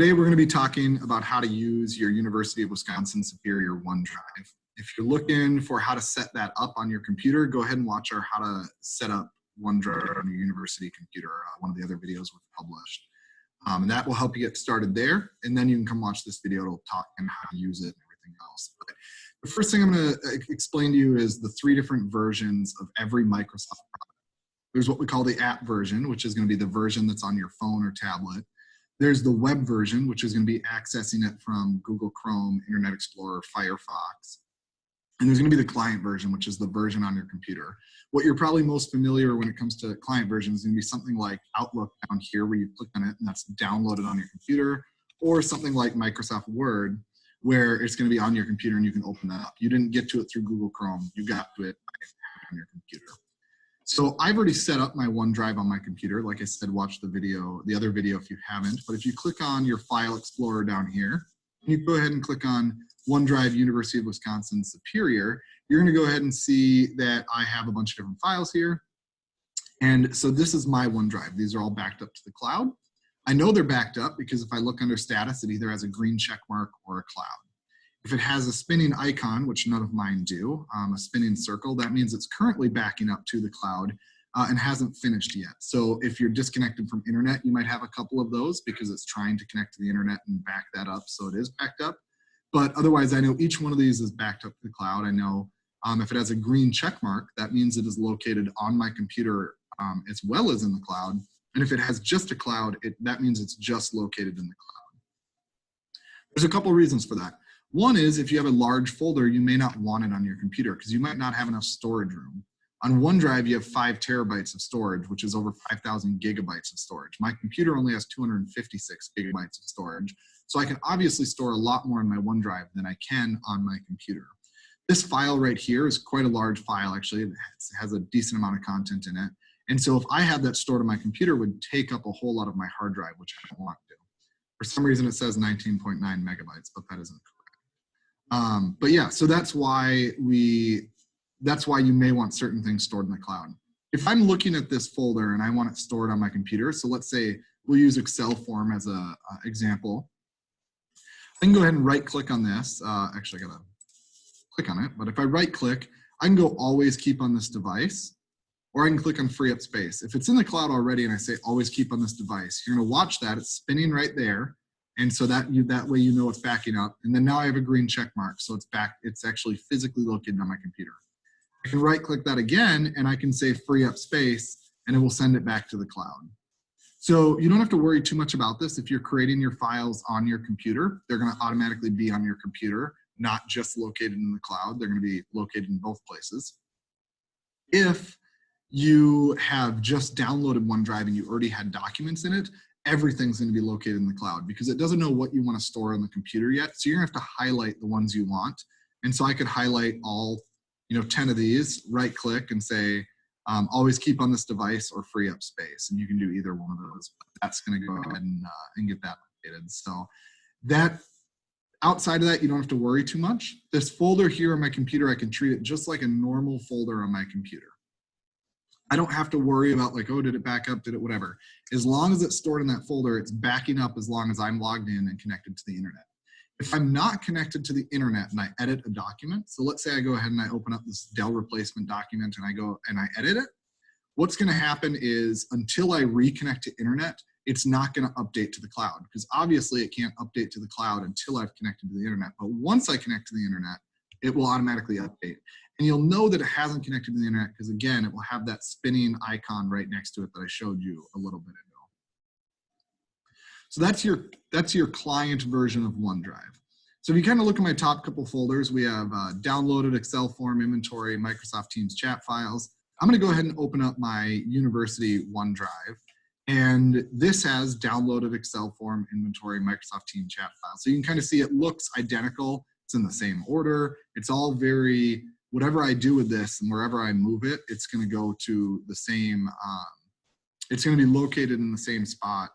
Today we're going to be talking about how to use your University of Wisconsin Superior OneDrive. If you're looking for how to set that up on your computer, go ahead and watch our how to set up OneDrive on your university computer, one of the other videos we've published. And that will help you get started there. And then you can come watch this video. It'll talk and how to use it and everything else. But the first thing I'm going to explain to you is the 3 different versions of every Microsoft product. There's what we call the app version, which is going to be the version that's on your phone or tablet. There's the web version, which is going to be accessing it from Google Chrome, Internet Explorer, Firefox. And there's going to be the client version, which is the version on your computer. What you're probably most familiar when it comes to client version is going to be something like Outlook down here where you click on it and that's downloaded on your computer, or something like Microsoft Word where it's going to be on your computer and you can open that up. You didn't get to it through Google Chrome. You got to it on your computer. So I've already set up my OneDrive on my computer. Like I said, watch the video, the other video if you haven't. But if you click on your File Explorer down here, you go ahead and click on OneDrive University of Wisconsin Superior, you're going to go ahead and see that I have a bunch of different files here. And so this is my OneDrive. These are all backed up to the cloud. I know they're backed up because if I look under status, it either has a green check mark or a cloud. If it has a spinning icon, which none of mine do, a spinning circle, that means it's currently backing up to the cloud and hasn't finished yet. So if you're disconnected from internet, you might have a couple of those because it's trying to connect to the internet and back that up, so it is backed up. But otherwise, I know each one of these is backed up to the cloud. I know if it has a green check mark, that means it is located on my computer as well as in the cloud. And if it has just a cloud, that means it's just located in the cloud. There's a couple reasons for that. One is if you have a large folder, you may not want it on your computer because you might not have enough storage room. On OneDrive, you have 5 terabytes of storage, which is over 5,000 gigabytes of storage. My computer only has 256 gigabytes of storage. So I can obviously store a lot more in my OneDrive than I can on my computer. This file right here is quite a large file, actually. It has a decent amount of content in it. And so if I had that stored on my computer, it would take up a whole lot of my hard drive, which I don't want to. For some reason, it says 19.9 megabytes, but that isn't correct. But yeah, so that's why you may want certain things stored in the cloud. If I'm looking at this folder and I want it stored on my computer, so let's say we'll use Excel form as an example. I can go ahead and right click on this. Actually, I gotta click on it, but if I right click, I can go always keep on this device, or I can click on free up space. If it's in the cloud already and I say always keep on this device, you're gonna watch that, it's spinning right there. And so that way you know it's backing up. And then now I have a green check mark. So it's back, it's actually physically located on my computer. I can right click that again and I can say free up space and it will send it back to the cloud. So you don't have to worry too much about this. If you're creating your files on your computer, they're gonna automatically be on your computer, not just located in the cloud. They're gonna be located in both places. If you have just downloaded OneDrive and you already had documents in it, everything's going to be located in the cloud because it doesn't know what you want to store on the computer yet. So you're going to have to highlight the ones you want. And so I could highlight all, 10 of these, right click and say, always keep on this device or free up space. And you can do either one of those. But that's going to go ahead and get that located. So that outside of that, you don't have to worry too much. This folder here on my computer, I can treat it just like a normal folder on my computer. I don't have to worry about like, oh, did it back up? Did it whatever? As long as it's stored in that folder, it's backing up as long as I'm logged in and connected to the internet. If I'm not connected to the internet and I edit a document, so let's say I go ahead and I open up this Dell replacement document and I go and I edit it, what's gonna happen is until I reconnect to internet, it's not gonna update to the cloud because obviously it can't update to the cloud until I've connected to the internet. But once I connect to the internet, it will automatically update. And you'll know that it hasn't connected to the internet because again, it will have that spinning icon right next to it that I showed you a little bit ago. So that's your client version of OneDrive. So if you kind of look at my top couple folders, we have downloaded Excel form, inventory, Microsoft Teams chat files. I'm gonna go ahead and open up my university OneDrive. And this has downloaded Excel form, inventory, Microsoft Teams chat files. So you can kind of see it looks identical. It's in the same order. It's all very, whatever I do with this and wherever I move it, it's going to go to the same, it's going to be located in the same spot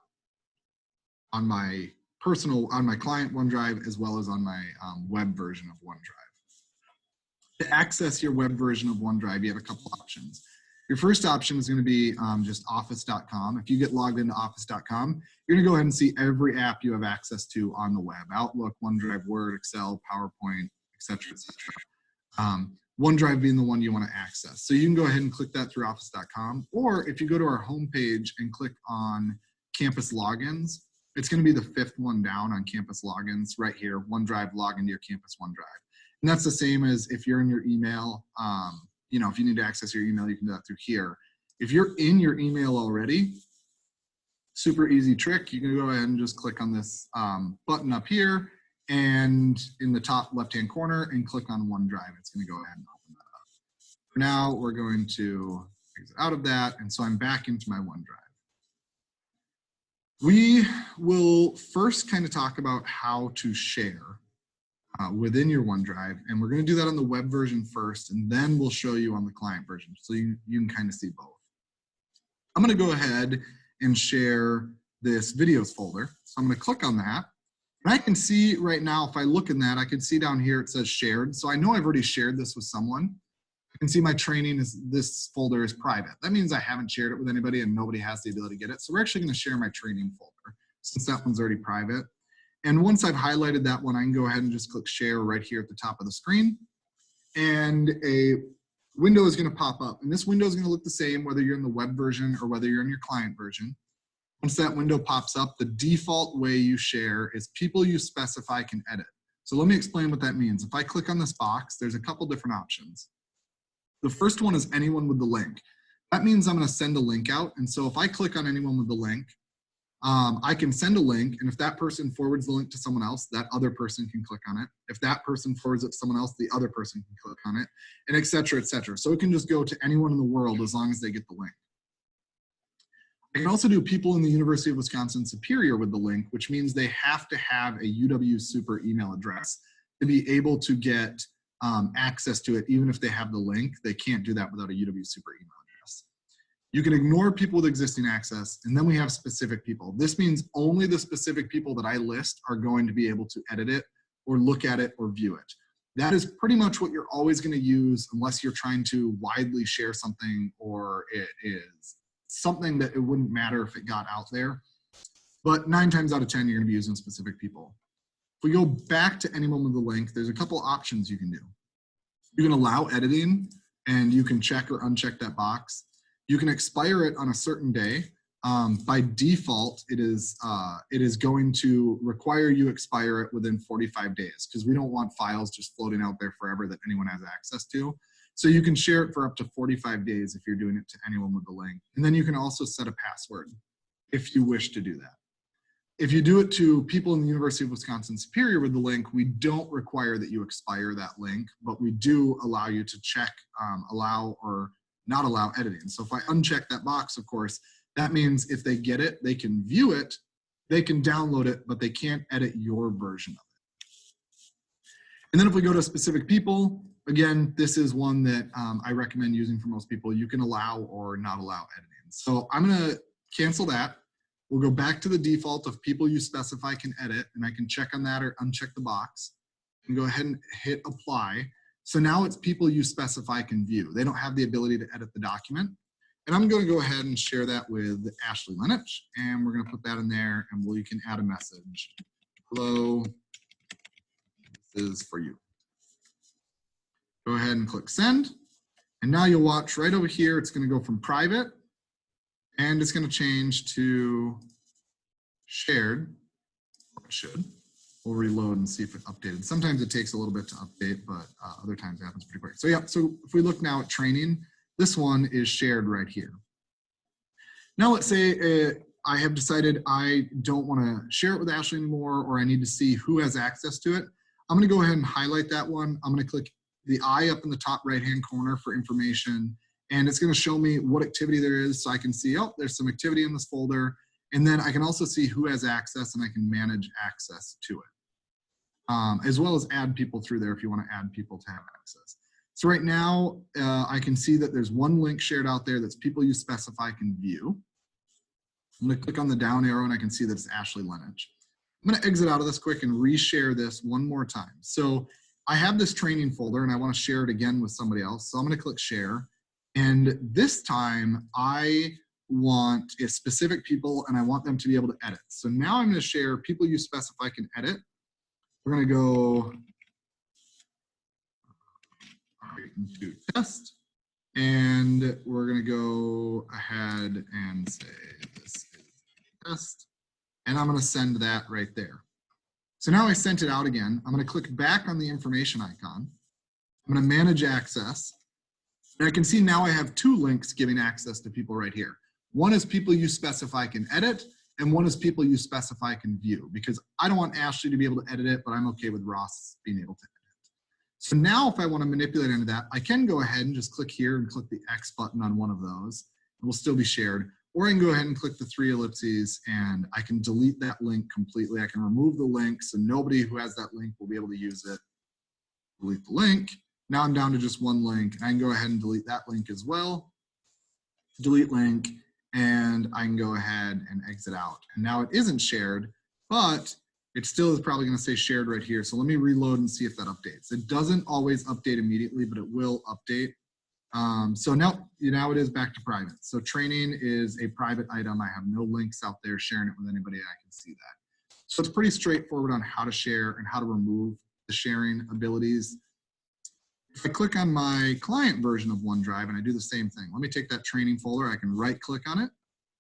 on my client OneDrive as well as on my web version of OneDrive. To access your web version of OneDrive, you have a couple options. Your first option is going to be just office.com. If you get logged into office.com, you're going to go ahead and see every app you have access to on the web: Outlook, OneDrive, Word, Excel, PowerPoint, etc., etc. OneDrive being the one you want to access. So you can go ahead and click that through office.com, or if you go to our homepage and click on campus logins, it's going to be the fifth one down on campus logins right here: OneDrive, log into your campus OneDrive. And that's the same as if you're in your email. You know, if you need to access your email, you can do that through here. If you're in your email already, super easy trick. You can go ahead and just click on this button up here and in the top left-hand corner and click on OneDrive. It's going to go ahead and open that up. For now, we're going to exit out of that. And so I'm back into my OneDrive. We will first kind of talk about how to share within your OneDrive, and we're going to do that on the web version first, and then we'll show you on the client version, so you can kind of see both. I'm going to go ahead and share this videos folder. So I'm going to click on that, and I can see right now, if I look in that, I can see down here it says shared. So I know I've already shared this with someone. I can see my training is, this folder is private. That means I haven't shared it with anybody and nobody has the ability to get it. So we're actually going to share my training folder since that one's already private. And once I've highlighted that one, I can go ahead and just click share right here at the top of the screen. And a window is going to pop up. And this window is going to look the same whether you're in the web version or whether you're in your client version. Once that window pops up, the default way you share is people you specify can edit. So let me explain what that means. If I click on this box, there's a couple different options. The first one is anyone with the link. That means I'm going to send a link out. And so if I click on anyone with the link, I can send a link, and if that person forwards the link to someone else, that other person can click on it. If that person forwards it to someone else, the other person can click on it, and et cetera, et cetera. So it can just go to anyone in the world as long as they get the link. I can also do people in the University of Wisconsin Superior with the link, which means they have to have a UW Super email address to be able to get access to it. Even if they have the link, they can't do that without a UW Super email address. You can ignore people with existing access, and then we have specific people. This means only the specific people that I list are going to be able to edit it or look at it or view it. That is pretty much what you're always going to use unless you're trying to widely share something or it is something that it wouldn't matter if it got out there. But 9 times out of 10, you're going to be using specific people. If we go back to anyone with the link, there's a couple options you can do. You can allow editing, and you can check or uncheck that box. You can expire it on a certain day. By default, it is going to require you expire it within 45 days because we don't want files just floating out there forever that anyone has access to. So you can share it for up to 45 days if you're doing it to anyone with the link. And then you can also set a password if you wish to do that. If you do it to people in the University of Wisconsin Superior with the link, we don't require that you expire that link, but we do allow you to check, allow or not allow editing. So if I uncheck that box, of course, that means if they get it, they can view it, they can download it, but they can't edit your version of it. And then if we go to specific people, again, this is one that I recommend using for most people. You can allow or not allow editing. So I'm gonna cancel that. We'll go back to the default of people you specify can edit, and I can check on that or uncheck the box and go ahead and hit apply. So now it's people you specify can view. They don't have the ability to edit the document. And I'm going to go ahead and share that with Ashley Lenich, and we're going to put that in there, and you can add a message. Hello, this is for you. Go ahead and click send. And now you'll watch right over here, it's going to go from private, and it's going to change to shared, or it should. We'll reload and see if it updated. Sometimes it takes a little bit to update, but other times it happens pretty quick. So yeah, so if we look now at training, this one is shared right here. Now let's say I have decided I don't want to share it with Ashley anymore, or I need to see who has access to it. I'm going to go ahead and highlight that one. I'm going to click the eye up in the top right-hand corner for information, and it's going to show me what activity there is, so I can see, oh, there's some activity in this folder, and then I can also see who has access, and I can manage access to it, as well as add people through there if you want to add people to have access. So right now, I can see that there's one link shared out there that's people you specify can view. I'm going to click on the down arrow, and I can see that it's Ashley Lenich. I'm going to exit out of this quick and reshare this one more time. So I have this training folder, and I want to share it again with somebody else. So I'm going to click share. And this time I want specific people and I want them to be able to edit. So now I'm going to share people you specify can edit. We're going to go into test, and we're going to go ahead and say this is test, and I'm going to send that right there. So now I sent it out again. I'm going to click back on the information icon. I'm going to manage access. And I can see now I have two links giving access to people right here. One is people you specify can edit, and one is people you specify can view, because I don't want Ashley to be able to edit it, but I'm okay with Ross being able to edit. So now if I want to manipulate into that, I can go ahead and just click here and click the X button on one of those. It will still be shared. Or I can go ahead and click the 3 ellipses and I can delete that link completely. I can remove the link so nobody who has that link will be able to use it. Delete the link. Now I'm down to just one link. I can go ahead and delete that link as well. Delete link, and I can go ahead and exit out. And now it isn't shared, but it still is probably going to say shared right here. So let me reload and see if that updates. It doesn't always update immediately, but it will update. So now it is back to private. So training is a private item. I have no links out there sharing it with anybody. I can see that. So it's pretty straightforward on how to share and how to remove the sharing abilities. If I click on my client version of OneDrive and I do the same thing, let me take that training folder. I can right click on it.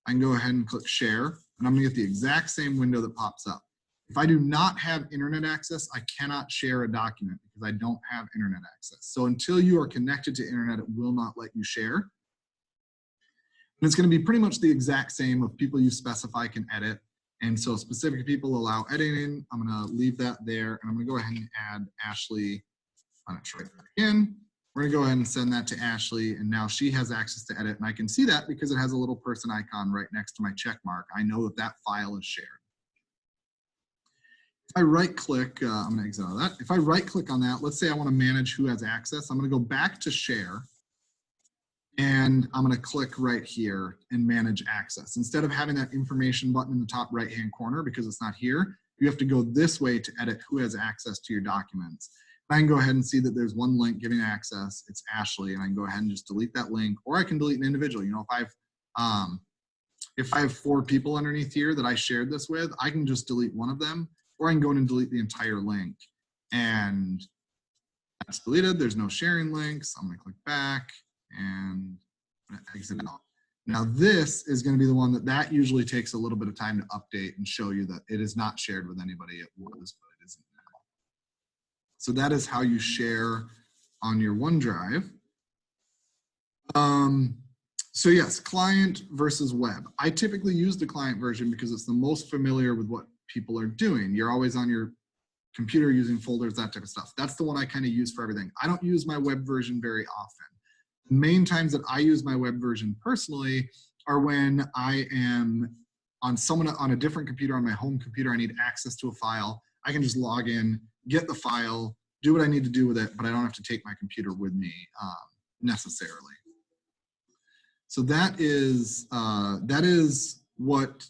I can go ahead and click share, and I'm going to get the exact same window that pops up. If I do not have internet access, I cannot share a document because I don't have internet access. So until you are connected to internet, it will not let you share. And it's going to be pretty much the exact same of people you specify can edit. And so specific people allow editing. I'm going to leave that there, and I'm going to go ahead and add Ashley on it right again. We're going to go ahead and send that to Ashley, and now she has access to edit. And I can see that because it has a little person icon right next to my check mark. I know that that file is shared. If I right click, I'm going to exit out of that. If I right click on that, let's say I want to manage who has access. I'm going to go back to share, and I'm going to click right here and manage access. Instead of having that information button in the top right hand corner because it's not here, you have to go this way to edit who has access to your documents. I can go ahead and see that there's one link giving access. It's Ashley, and I can go ahead and just delete that link, or I can delete an individual. You know, if I have 4 people underneath here that I shared this with, I can just delete one of them, or I can go in and delete the entire link. And that's deleted. There's no sharing links. I'm going to click back and exit out. Now this is going to be the one that usually takes a little bit of time to update and show you that it is not shared with anybody. It was, but it isn't now. So that is how you share on your OneDrive. So yes, client versus web. I typically use the client version because it's the most familiar with what people are doing. You're always on your computer using folders, that type of stuff. That's the one I kind of use for everything. I don't use my web version very often. The main times that I use my web version personally are when I am on a different computer, on my home computer. I need access to a file. I can just log in, get the file, do what I need to do with it, but I don't have to take my computer with me necessarily. So that is what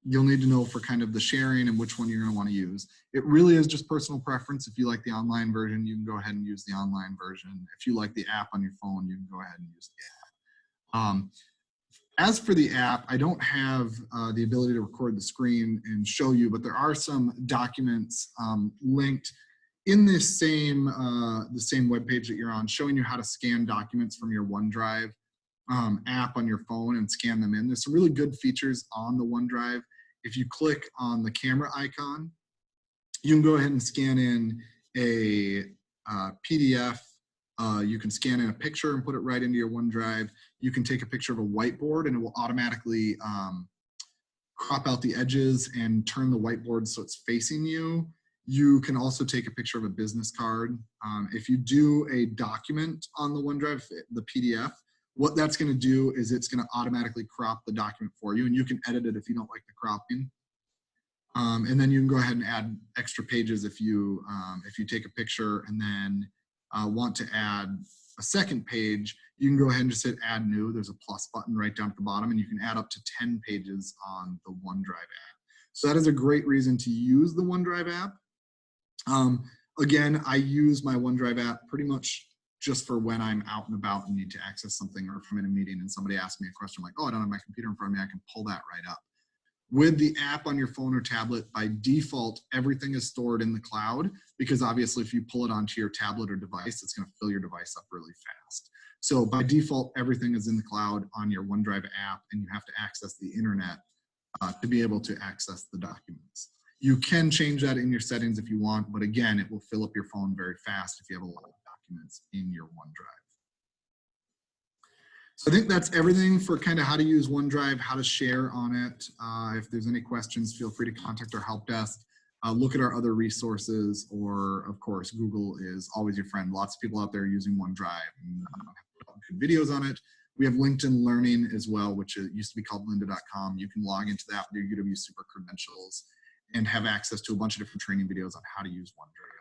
you'll need to know for kind of the sharing and which one you're going to want to use. It really is just personal preference. If you like the online version, you can go ahead and use the online version. If you like the app on your phone, you can go ahead and use the app. As for the app, I don't have the ability to record the screen and show you, but there are some documents linked in this the same web page that you're on, showing you how to scan documents from your OneDrive app on your phone and scan them in. There's some really good features on the OneDrive. If you click on the camera icon, you can go ahead and scan in a PDF. You can scan in a picture and put it right into your OneDrive. You can take a picture of a whiteboard and it will automatically crop out the edges and turn the whiteboard so it's facing you. You can also take a picture of a business card. If you do a document on the OneDrive, the PDF, what that's going to do is it's going to automatically crop the document for you, and you can edit it if you don't like the cropping. And then you can go ahead and add extra pages if you take a picture and then want to add a second page. You can go ahead and just hit add new. There's a plus button right down at the bottom, and you can add up to 10 pages on the OneDrive app. So that is a great reason to use the OneDrive app. Again, I use my OneDrive app pretty much just for when I'm out and about and need to access something, or if I'm in a meeting and somebody asks me a question, like, oh, I don't have my computer in front of me, I can pull that right up. With the app on your phone or tablet, by default, everything is stored in the cloud, because obviously if you pull it onto your tablet or device, it's going to fill your device up really fast. So by default, everything is in the cloud on your OneDrive app, and you have to access the internet to be able to access the documents. You can change that in your settings if you want, but again, it will fill up your phone very fast if you have a lot of documents in your OneDrive. So I think that's everything for kind of how to use OneDrive, how to share on it. If there's any questions, feel free to contact our help desk. Look at our other resources, or of course, Google is always your friend. Lots of people out there using OneDrive and have good videos on it. We have LinkedIn Learning as well, which used to be called lynda.com. You can log into that with your UW Super credentials and have access to a bunch of different training videos on how to use OneDrive.